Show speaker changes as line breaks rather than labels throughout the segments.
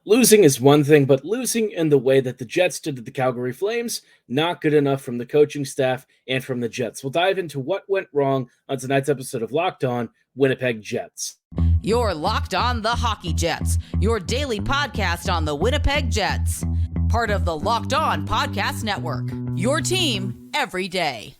Losing is one thing, but losing in the way that the Jets did to the Calgary Flames, not good enough from the coaching staff and from the Jets. We'll dive into what went wrong on tonight's episode of Locked On Winnipeg Jets.
You're Locked On the Hockey Jets, your daily podcast on the Winnipeg Jets. Part of the Locked On Podcast Network, your team every day.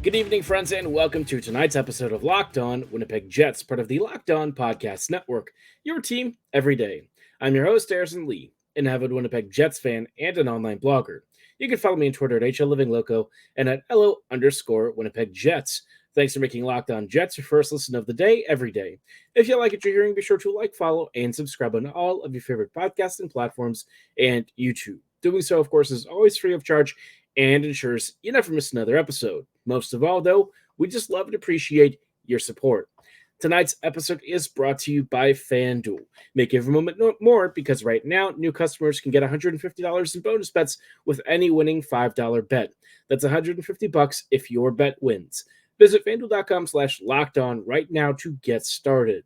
Good evening, friends, and welcome to tonight's episode of Locked On Winnipeg Jets, part of the Locked On Podcast Network, your team every day. I'm your host, Harrison Lee, an avid Winnipeg Jets fan and an online blogger. You can follow me on Twitter at HLLivingLoco and at LO_Winnipeg Jets. Thanks for making Locked On Jets your first listen of the day every day. If you like what you're hearing, be sure to like, follow, and subscribe on all of your favorite podcasting platforms and YouTube. Doing so, of course, is always free of charge and ensures you never miss another episode. Most of all, though, we just love and appreciate your support. Tonight's episode is brought to you by FanDuel. Make every moment more because right now, new customers can get $150 in bonus bets with any winning $5 bet. That's $150 if your bet wins. Visit FanDuel.com/lockedon right now to get started.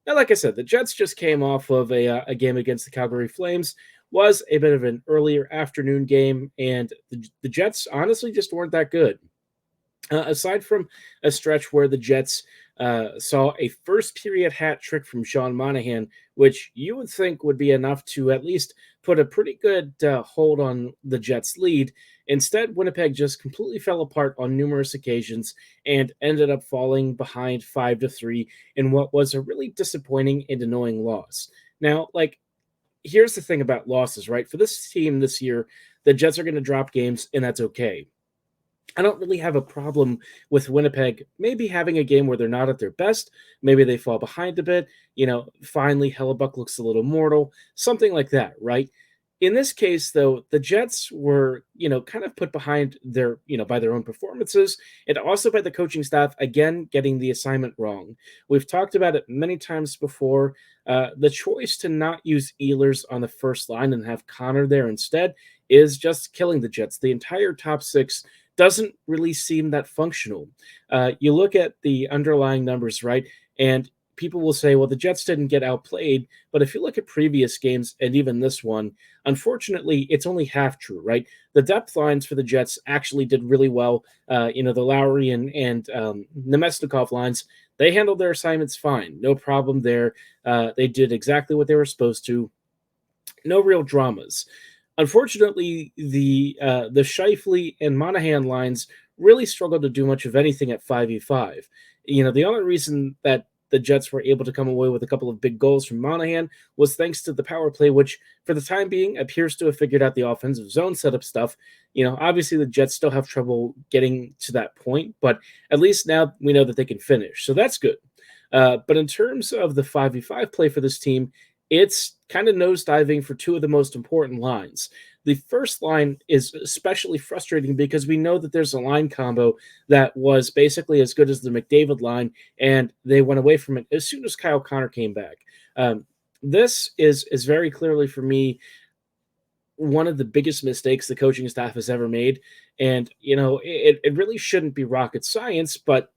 Now, like I said, the Jets just came off of a game against the Calgary Flames. Was a bit of an earlier afternoon game, and the Jets honestly just weren't that good. Aside from a stretch where the Jets saw a first period hat trick from Sean Monahan, which you would think would be enough to at least put a pretty good hold on the Jets' lead. Instead, Winnipeg just completely fell apart on numerous occasions and ended up falling behind 5-3 in what was a really disappointing and annoying loss. Now, here's the thing about losses, right? For this team this year, the Jets are going to drop games, and that's okay. I don't really have a problem with Winnipeg maybe having a game where they're not at their best. Maybe they fall behind a bit. Finally, Hellebuck looks a little mortal, something like that, right? In this case, though, the Jets were, kind of put behind by their own performances and also by the coaching staff, again, getting the assignment wrong. We've talked about it many times before. The choice to not use Ehlers on the first line and have Connor there instead is just killing the Jets. The entire top six doesn't really seem that functional. You look at the underlying numbers, right? And people will say, well, the Jets didn't get outplayed. But if you look at previous games and even this one, unfortunately, it's only half true, right? The depth lines for the Jets actually did really well. The Lowry and Nemesnikov lines, they handled their assignments fine. No problem there. They did exactly what they were supposed to. No real dramas. Unfortunately, the Scheifele and Monahan lines really struggled to do much of anything at 5v5. The only reason that the Jets were able to come away with a couple of big goals from Monahan was thanks to the power play, which for the time being appears to have figured out the offensive zone setup stuff. Obviously the Jets still have trouble getting to that point, but at least now we know that they can finish. So that's good. But in terms of the 5v5 play for this team, it's kind of nosediving for two of the most important lines. The first line is especially frustrating because we know that there's a line combo that was basically as good as the McDavid line, and they went away from it as soon as Kyle Connor came back. This is very clearly, for me, one of the biggest mistakes the coaching staff has ever made. And, it really shouldn't be rocket science, but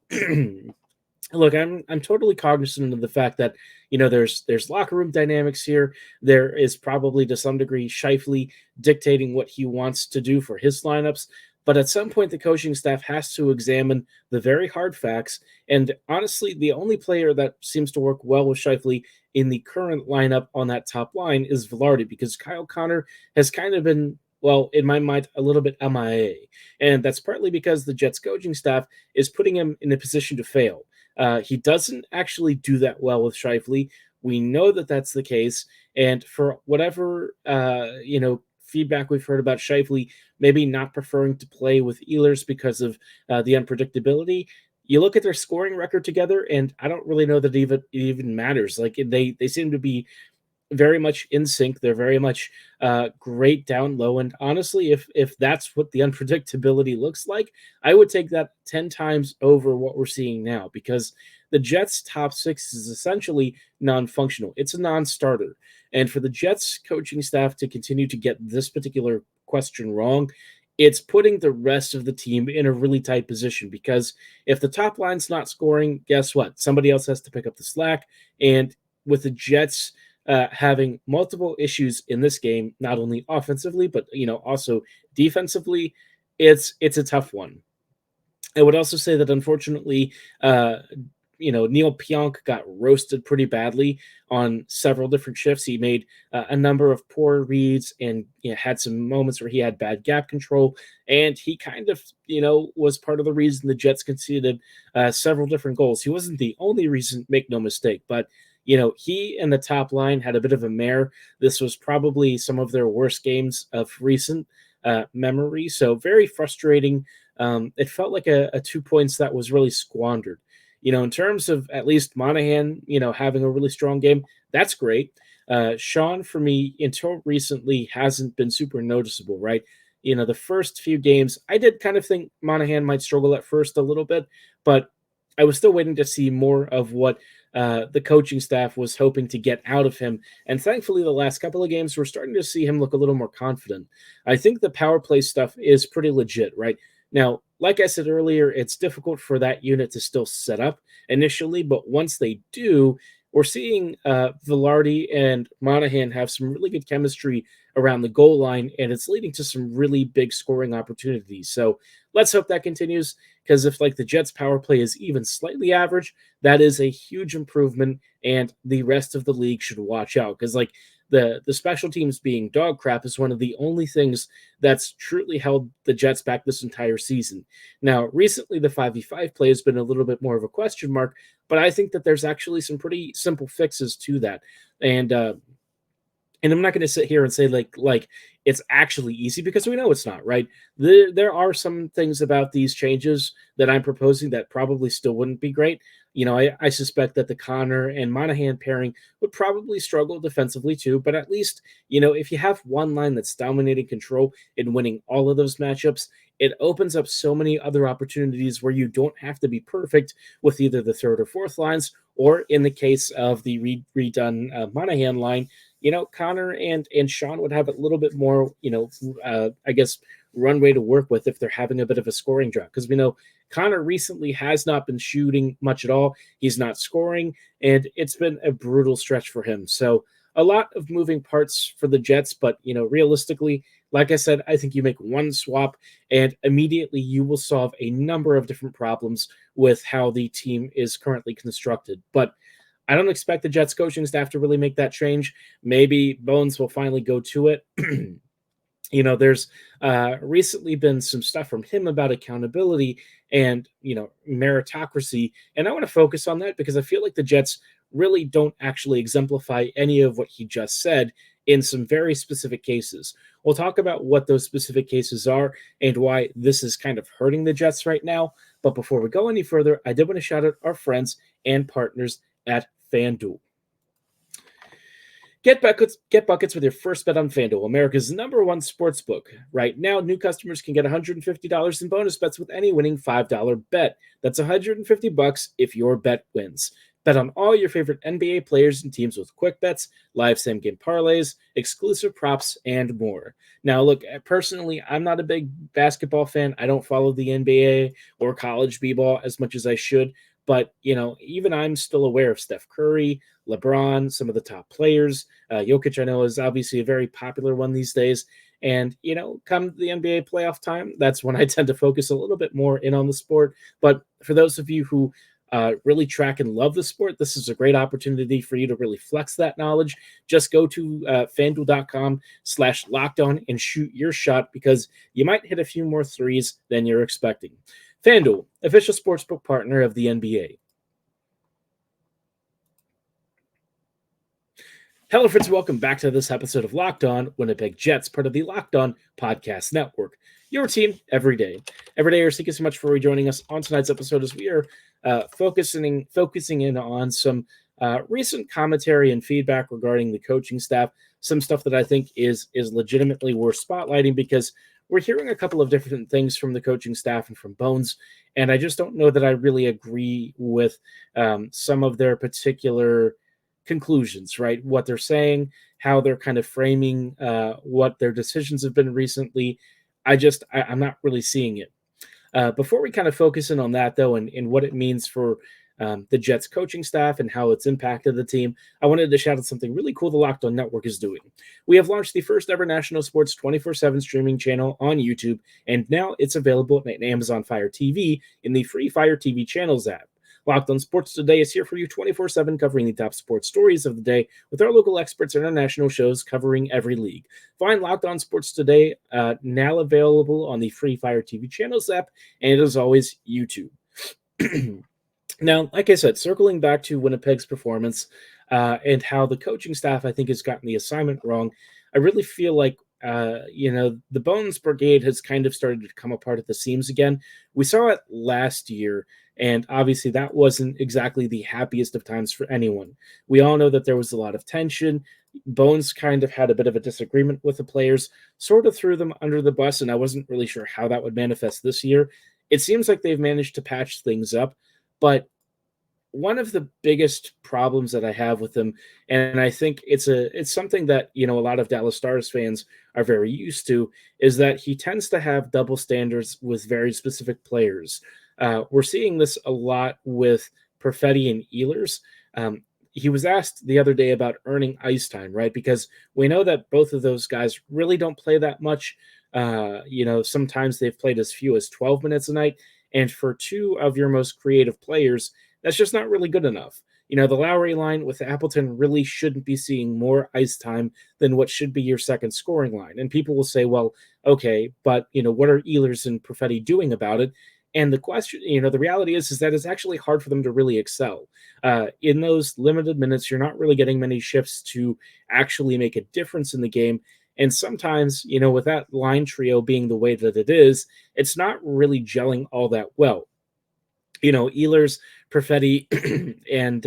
look, I'm totally cognizant of the fact that, there's locker room dynamics here. There is probably to some degree Scheifele dictating what he wants to do for his lineups. But at some point, the coaching staff has to examine the very hard facts. And honestly, the only player that seems to work well with Scheifele in the current lineup on that top line is Vilardi, because Kyle Connor has kind of been, well, in my mind, a little bit MIA. And that's partly because the Jets coaching staff is putting him in a position to fail. He doesn't actually do that well with Scheifele. We know that that's the case. And for whatever, feedback we've heard about Scheifele maybe not preferring to play with Ehlers because of the unpredictability, you look at their scoring record together, and I don't really know that it even matters. They seem to be very much in sync. They're very much great down low. And honestly, if that's what the unpredictability looks like, I would take that 10 times over what we're seeing now, because the Jets' top six is essentially non-functional. It's a non-starter. And for the Jets coaching staff to continue to get this particular question wrong, it's putting the rest of the team in a really tight position, because if the top line's not scoring, guess what? Somebody else has to pick up the slack. And with the Jets having multiple issues in this game, not only offensively, but also defensively, it's a tough one. I would also say that unfortunately, Neil Pionk got roasted pretty badly on several different shifts. He made a number of poor reads and had some moments where he had bad gap control. And he kind of, was part of the reason the Jets conceded several different goals. He wasn't the only reason, make no mistake, but he and the top line had a bit of a mare. This was probably some of their worst games of recent memory. So very frustrating. It felt like a 2 points that was really squandered. In terms of at least Monahan, having a really strong game, that's great. Sean, for me, until recently, hasn't been super noticeable, right? The first few games, I did kind of think Monahan might struggle at first a little bit, but I was still waiting to see more of what the coaching staff was hoping to get out of him. And thankfully, the last couple of games, we're starting to see him look a little more confident. I think the power play stuff is pretty legit, right? Now, like I said earlier, it's difficult for that unit to still set up initially, but once they do, we're seeing Vilardi and Monahan have some really good chemistry around the goal line, and it's leading to some really big scoring opportunities. So let's hope that continues, because if the Jets' power play is even slightly average, that is a huge improvement, and the rest of the league should watch out, because the special teams being dog crap is one of the only things that's truly held the Jets back this entire season. Now, recently, the 5v5 play has been a little bit more of a question mark, but I think that there's actually some pretty simple fixes to that. And I'm not going to sit here and say like it's actually easy, because we know it's not, right? There are some things about these changes that I'm proposing that probably still wouldn't be great. I suspect that the Connor and Monahan pairing would probably struggle defensively too, but at least, if you have one line that's dominating control and winning all of those matchups, it opens up so many other opportunities where you don't have to be perfect with either the third or fourth lines, or in the case of the redone Monahan line, Connor and Sean would have a little bit more, I guess, runway to work with if they're having a bit of a scoring drought. Because we know Connor recently has not been shooting much at all. He's not scoring, and it's been a brutal stretch for him. So a lot of moving parts for the Jets, but, realistically, like I said, I think you make one swap and immediately you will solve a number of different problems with how the team is currently constructed. But I don't expect the Jets coaching staff to really make that change. Maybe Bones will finally go to it. There's recently been some stuff from him about accountability and, meritocracy. And I want to focus on that because I feel like the Jets really don't actually exemplify any of what he just said in some very specific cases. We'll talk about what those specific cases are and why this is kind of hurting the Jets right now. But before we go any further, I did want to shout out our friends and partners at FanDuel. Get buckets with your first bet on FanDuel, America's #1 sportsbook. Right now, new customers can get $150 in bonus bets with any winning $5 bet. That's $150 if your bet wins. Bet on all your favorite NBA players and teams with quick bets, live same-game parlays, exclusive props, and more. Now, look, personally, I'm not a big basketball fan. I don't follow the NBA or college b-ball as much as I should. But, even I'm still aware of Steph Curry, LeBron, some of the top players. Jokic, I know, is obviously a very popular one these days. And, come the NBA playoff time, that's when I tend to focus a little bit more in on the sport. But for those of you who really track and love the sport, this is a great opportunity for you to really flex that knowledge. Just go to fanduel.com/lockedon and shoot your shot, because you might hit a few more threes than you're expecting. FanDuel, official sportsbook partner of the NBA. Hello, friends. Welcome back to this episode of Locked On Winnipeg Jets, part of the Locked On Podcast Network. Your team every day. Every day, thank you so much for rejoining us on tonight's episode as we are focusing in on some recent commentary and feedback regarding the coaching staff, some stuff that I think is legitimately worth spotlighting because we're hearing a couple of different things from the coaching staff and from Bones, and I just don't know that I really agree with some of their particular conclusions, right? What they're saying, how they're kind of framing what their decisions have been recently. I'm not really seeing it. Before we kind of focus in on that, though, and what it means for the Jets coaching staff and how it's impacted the team, I wanted to shout out something really cool the Locked On Network is doing. We have launched the first ever national sports 24/7 streaming channel on YouTube, and now it's available at Amazon Fire TV in the free Fire TV channels app. Locked On Sports Today is here for you 24/7, covering the top sports stories of the day with our local experts and international shows covering every league. Find Locked On Sports Today now available on the free Fire TV channels app, and as always, YouTube. Now, like I said, circling back to Winnipeg's performance and how the coaching staff, I think, has gotten the assignment wrong, I really feel like, the Bones Brigade has kind of started to come apart at the seams again. We saw it last year, and obviously that wasn't exactly the happiest of times for anyone. We all know that there was a lot of tension. Bones kind of had a bit of a disagreement with the players, sort of threw them under the bus, and I wasn't really sure how that would manifest this year. It seems like they've managed to patch things up, but one of the biggest problems that I have with him, and I think it's something that a lot of Dallas Stars fans are very used to, is that he tends to have double standards with very specific players. We're seeing this a lot with Perfetti and Ehlers. He was asked the other day about earning ice time, right? Because we know that both of those guys really don't play that much. Sometimes they've played as few as 12 minutes a night. And for two of your most creative players, that's just not really good enough. The Lowry line with Appleton really shouldn't be seeing more ice time than what should be your second scoring line. And people will say, well, okay, but, what are Ehlers and Perfetti doing about it? And the question, the reality is that it's actually hard for them to really excel. In those limited minutes, you're not really getting many shifts to actually make a difference in the game. And sometimes, with that line trio being the way that it is, it's not really gelling all that well. Ehlers, Perfetti, and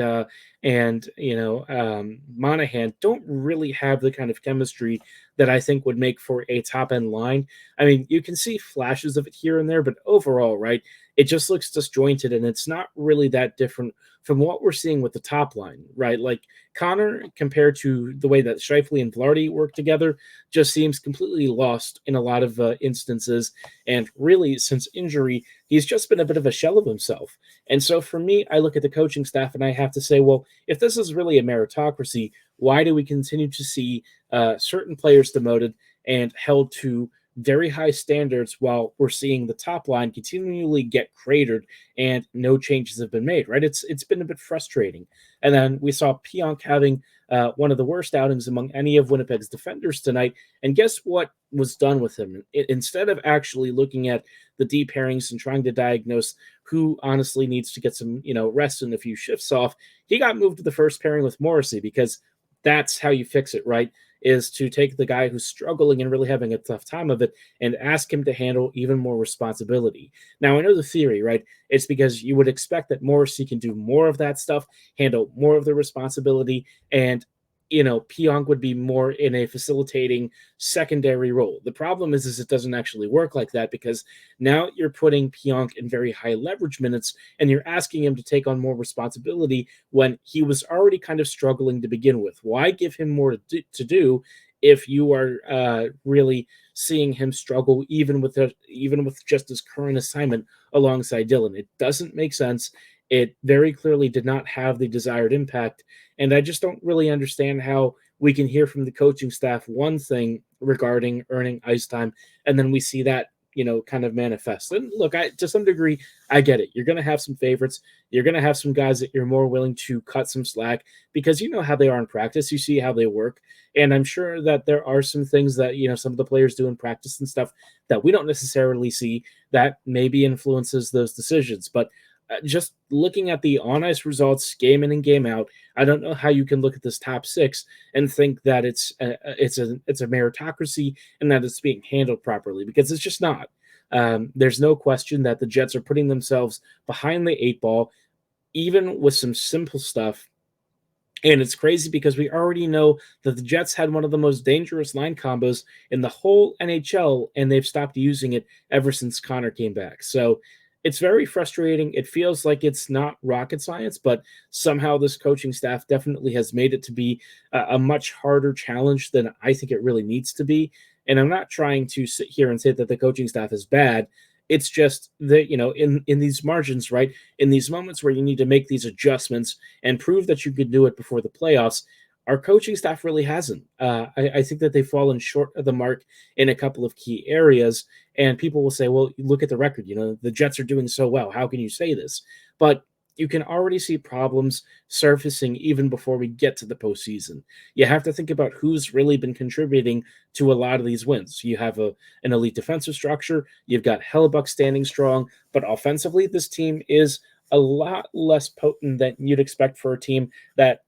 Monahan don't really have the kind of chemistry that I think would make for a top end line. I mean, you can see flashes of it here and there, but overall, right, it just looks disjointed, and it's not really that different from what we're seeing with the top line, right? Like Connor, compared to the way that Scheifele and Vilardi work together, just seems completely lost in a lot of instances. And really, since injury, he's just been a bit of a shell of himself. And so for me, I look at the coaching staff and I have to say, well, if this is really a meritocracy, why do we continue to see certain players demoted and held to very high standards while we're seeing the top line continually get cratered and no changes have been made, right? It's been a bit frustrating. And then we saw Pionk having one of the worst outings among any of Winnipeg's defenders tonight. And guess what was done with him? Instead of actually looking at the deep pairings and trying to diagnose who honestly needs to get some, rest and a few shifts off, he got moved to the first pairing with Morrissey because that's how you fix it, right? Is to take the guy who's struggling and really having a tough time of it and ask him to handle even more responsibility. Now, I know the theory, right? It's because you would expect that Morrissey can do more of that stuff, handle more of the responsibility, and Pionk would be more in a facilitating secondary role. The problem is it doesn't actually work like that because now you're putting Pionk in very high leverage minutes and you're asking him to take on more responsibility when he was already kind of struggling to begin with. Why give him more to do if you are really seeing him struggle even with just his current assignment alongside Dylan? It doesn't make sense. It very clearly did not have the desired impact. And I just don't really understand how we can hear from the coaching staff one thing regarding earning ice time, and then we see that, kind of manifest. And look, to some degree, I get it. You're going to have some favorites. You're going to have some guys that you're more willing to cut some slack because you know how they are in practice. You see how they work. And I'm sure that there are some things that, some of the players do in practice and stuff that we don't necessarily see that maybe influences those decisions. But just looking at the on-ice results, game in and game out, I don't know how you can look at this top six and think that it's a meritocracy and that it's being handled properly, because it's just not. There's no question that the Jets are putting themselves behind the eight ball, even with some simple stuff And it's crazy because we already know that the Jets had one of the most dangerous line combos in the whole NHL, and they've stopped using it ever since Connor came back. So it's very frustrating. It feels like it's not rocket science, but somehow this coaching staff definitely has made it to be a much harder challenge than I think it really needs to be. And I'm not trying to sit here and say that the coaching staff is bad. It's just that, in these margins, right? In these moments where you need to make these adjustments and prove that you could do it before the playoffs, our coaching staff really hasn't. I think that they've fallen short of the mark in a couple of key areas. And people will say, well, look at the record. The Jets are doing so well. How can you say this? But you can already see problems surfacing even before we get to the postseason. You have to think about who's really been contributing to a lot of these wins. You have an elite defensive structure. You've got Hellebuck standing strong. But offensively, this team is a lot less potent than you'd expect for a team that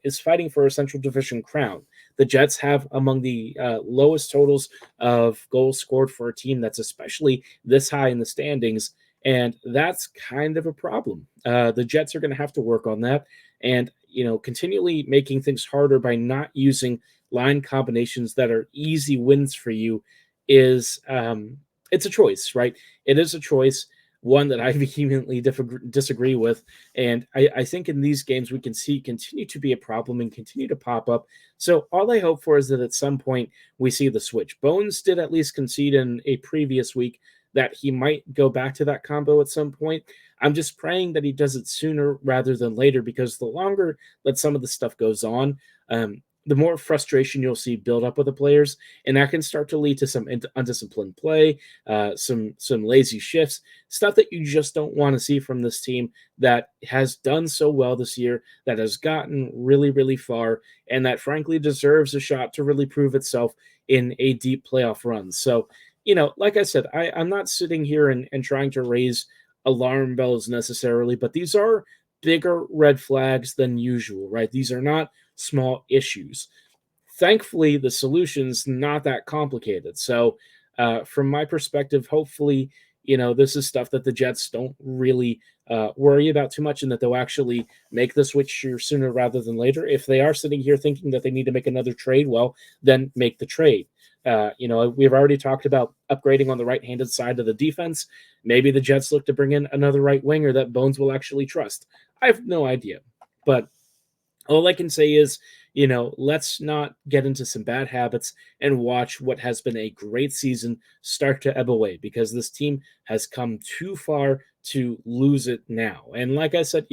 is fighting for a Central Division crown. The Jets have among the lowest totals of goals scored for a team that's especially this high in the standings, and that's kind of a problem. The Jets are going to have to work on that, and continually making things harder by not using line combinations that are easy wins for you is it's a choice, right? It is a choice, one that I vehemently disagree with. And I think in these games, we can see continue to be a problem and continue to pop up. So all I hope for is that at some point we see the switch. Bones did at least concede in a previous week that he might go back to that combo at some point. I'm just praying that he does it sooner rather than later, because the longer that some of the stuff goes on, the more frustration you'll see build up with the players, and that can start to lead to some undisciplined play, some lazy shifts, stuff that you just don't want to see from this team that has done so well this year, that has gotten really, really far, and that frankly deserves a shot to really prove itself in a deep playoff run. So, like I said, I'm not sitting here and trying to raise alarm bells necessarily, but these are bigger red flags than usual, right? These are not small issues. Thankfully, the solution's not that complicated. So, from my perspective, hopefully, this is stuff that the Jets don't really worry about too much, and that they'll actually make the switch sooner rather than later. If they are sitting here thinking that they need to make another trade, well, then make the trade. We've already talked about upgrading on the right-handed side of the defense. Maybe the Jets look to bring in another right winger that Bones will actually trust. I have no idea, but all I can say is, let's not get into some bad habits and watch what has been a great season start to ebb away, because this team has come too far to lose it now. And like I said,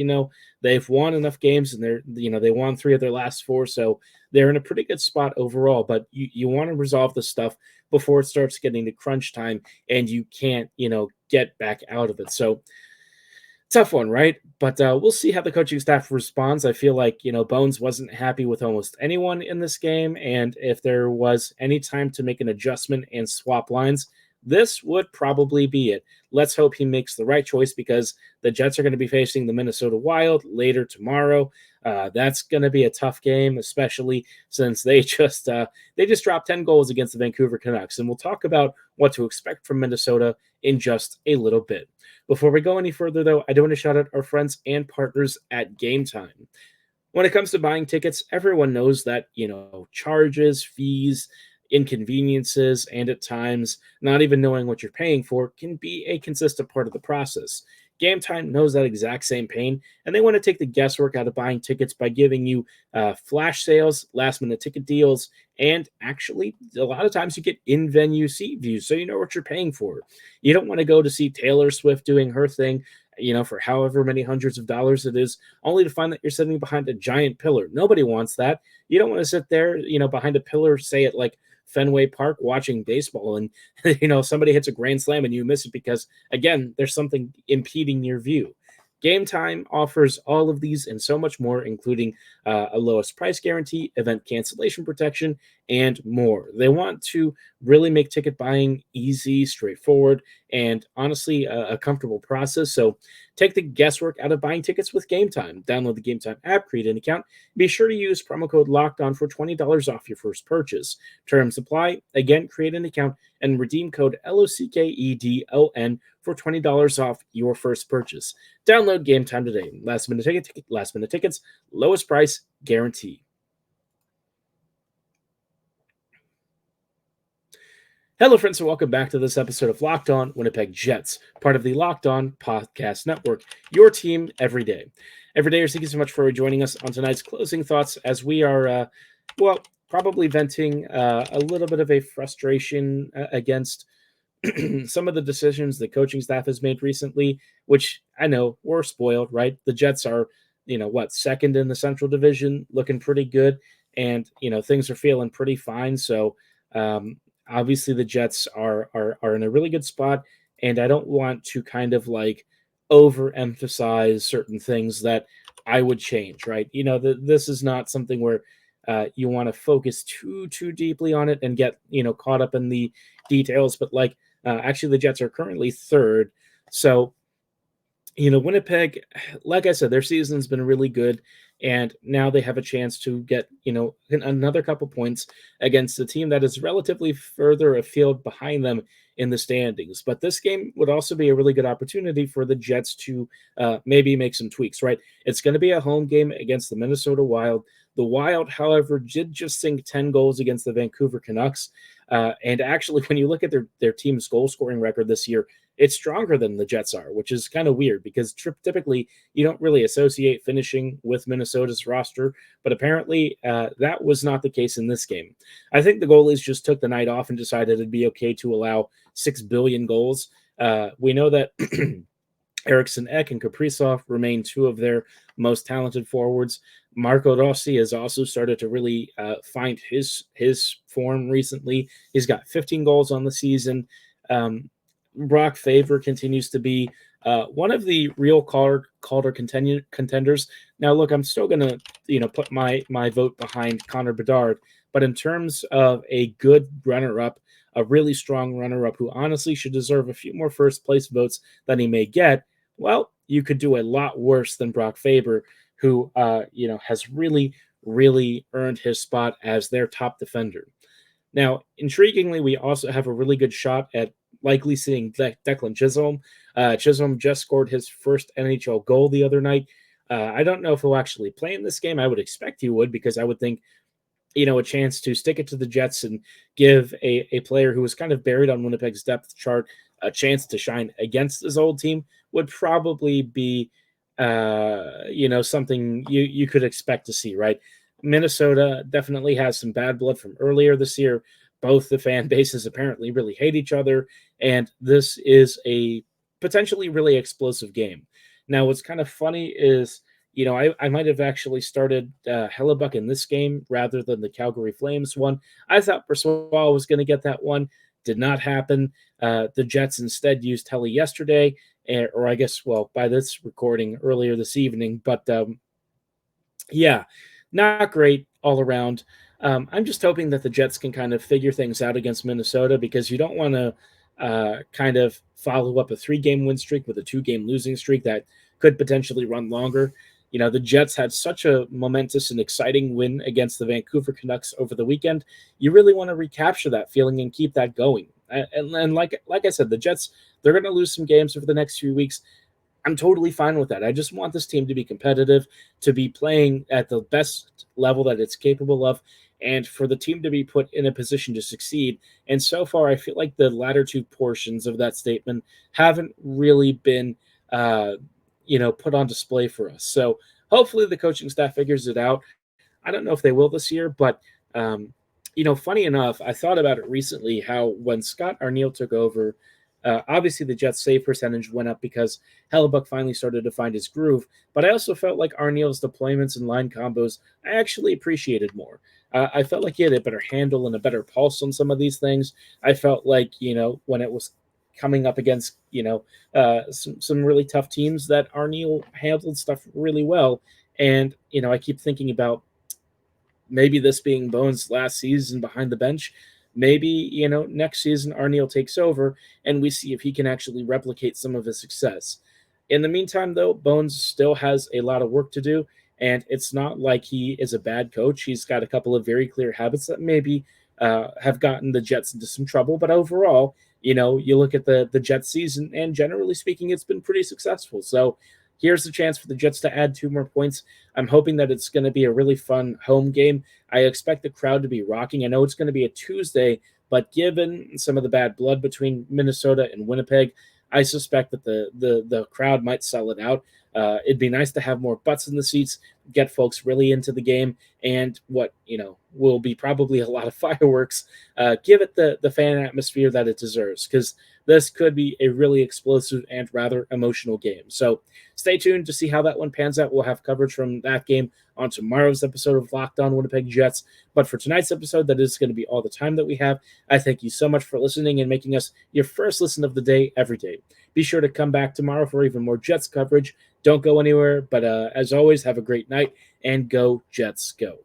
they've won enough games, and they won 3 of their last 4, so they're in a pretty good spot overall. But you want to resolve this stuff before it starts getting to crunch time and you can't, get back out of it. So tough one, right? But we'll see how the coaching staff responds. I feel like, Bones wasn't happy with almost anyone in this game. And if there was any time to make an adjustment and swap lines, this would probably be it. Let's hope he makes the right choice, because the Jets are going to be facing the Minnesota Wild later tomorrow. That's going to be a tough game, especially since they just dropped 10 goals against the Vancouver Canucks. And we'll talk about what to expect from Minnesota in just a little bit. Before we go any further, though, I do want to shout out our friends and partners at Game Time. When it comes to buying tickets, everyone knows that, charges, fees, inconveniences, and at times not even knowing what you're paying for can be a consistent part of the process. Game Time knows that exact same pain, and they want to take the guesswork out of buying tickets by giving you flash sales, last-minute ticket deals, and actually, a lot of times you get in-venue seat views, so you know what you're paying for. You don't want to go to see Taylor Swift doing her thing, for however many hundreds of dollars it is, only to find that you're sitting behind a giant pillar. Nobody wants that. You don't want to sit there, behind a pillar, say at like Fenway Park watching baseball, and somebody hits a grand slam and you miss it because, again, there's something impeding your view. Game Time offers all of these and so much more, including a lowest price guarantee, event cancellation protection, and more. They want to really make ticket buying easy, straightforward, and honestly a comfortable process. So take the guesswork out of buying tickets with Game Time. Download the Game Time app, create an account. Be sure to use promo code LOCKEDON for $20 off your first purchase. Terms apply. Again, create an account and redeem code LOCKEDON for $20 off your first purchase. Download Game Time today. Last minute tickets, lowest price guarantee. Hello, friends, and welcome back to this episode of Locked On Winnipeg Jets, part of the Locked On Podcast Network, your team every day. Every day, thank you so much for joining us on tonight's closing thoughts as we are, probably venting a little bit of a frustration against some of the decisions the coaching staff has made recently, which I know we're spoiled, right? The Jets are, second in the Central Division, looking pretty good, and things are feeling pretty fine. So, um, obviously, the Jets are in a really good spot, and I don't want to kind of like overemphasize certain things that I would change, right? This is not something where you want to focus too deeply on it and get caught up in the details, but actually, the Jets are currently third. So, Winnipeg, like I said, their season's been really good. And now they have a chance to get, another couple points against a team that is relatively further afield behind them in the standings. But this game would also be a really good opportunity for the Jets to maybe make some tweaks, right? It's going to be a home game against the Minnesota Wild. The Wild, however, did just sink 10 goals against the Vancouver Canucks. And actually, when you look at their team's goal scoring record this year, it's stronger than the Jets are, which is kind of weird because typically you don't really associate finishing with Minnesota's roster, but apparently that was not the case in this game. I think the goalies just took the night off and decided it'd be okay to allow 6 billion goals. We know that Eriksson Ek and Kaprizov remain two of their most talented forwards. Marco Rossi has also started to really find his form recently. He's got 15 goals on the season. Brock Faber continues to be one of the real Calder contenders. Now, look, I'm still going to put my vote behind Connor Bedard, but in terms of a good runner-up, a really strong runner-up who honestly should deserve a few more first-place votes than he may get, well, you could do a lot worse than Brock Faber, who has really, really earned his spot as their top defender. Now, intriguingly, we also have a really good shot at likely seeing Declan Chisholm. Chisholm just scored his first NHL goal the other night. I don't know if he'll actually play in this game. I would expect he would because I would think, a chance to stick it to the Jets and give a player who was kind of buried on Winnipeg's depth chart a chance to shine against his old team would probably be, something you could expect to see, right? Minnesota definitely has some bad blood from earlier this year. Both the fan bases apparently really hate each other, and this is a potentially really explosive game. Now, what's kind of funny is, I might have actually started Hellebuck in this game rather than the Calgary Flames one. I thought Brossoit was going to get that one. Did not happen. The Jets instead used Helly yesterday, or I guess, well, by this recording earlier this evening. But yeah, not great all around. I'm just hoping that the Jets can kind of figure things out against Minnesota because you don't want to kind of follow up a 3-game win streak with a 2-game losing streak that could potentially run longer. The Jets had such a momentous and exciting win against the Vancouver Canucks over the weekend. You really want to recapture that feeling and keep that going. And like I said, the Jets, they're going to lose some games over the next few weeks. I'm totally fine with that. I just want this team to be competitive, to be playing at the best level that it's capable of, and for the team to be put in a position to succeed. And so far, I feel like the latter two portions of that statement haven't really been, put on display for us. So hopefully the coaching staff figures it out. I don't know if they will this year, but funny enough, I thought about it recently how when Scott Arniel took over, obviously the Jets' save percentage went up because Hellebuck finally started to find his groove, but I also felt like Arniel's deployments and line combos I actually appreciated more. I felt like he had a better handle and a better pulse on some of these things. I felt like, when it was coming up against, some really tough teams that Arniel handled stuff really well. And, I keep thinking about maybe this being Bones' last season behind the bench. Maybe, next season Arniel takes over and we see if he can actually replicate some of his success. In the meantime, though, Bones still has a lot of work to do, and it's not like he is a bad coach. He's got a couple of very clear habits that maybe have gotten the Jets into some trouble, but overall, you look at the Jets season, and generally speaking, it's been pretty successful. So, here's the chance for the Jets to add 2 more points. I'm hoping that it's going to be a really fun home game. I expect the crowd to be rocking. I know it's going to be a Tuesday, but given some of the bad blood between Minnesota and Winnipeg, I suspect that the crowd might sell it out. It'd be nice to have more butts in the seats, get folks really into the game, and what will be probably a lot of fireworks. Give it the fan atmosphere that it deserves, because this could be a really explosive and rather emotional game. So stay tuned to see how that one pans out. We'll have coverage from that game on tomorrow's episode of Locked On Winnipeg Jets. But for tonight's episode, that is going to be all the time that we have. I thank you so much for listening and making us your first listen of the day every day. Be sure to come back tomorrow for even more Jets coverage. Don't go anywhere, but as always, have a great night, and go Jets go.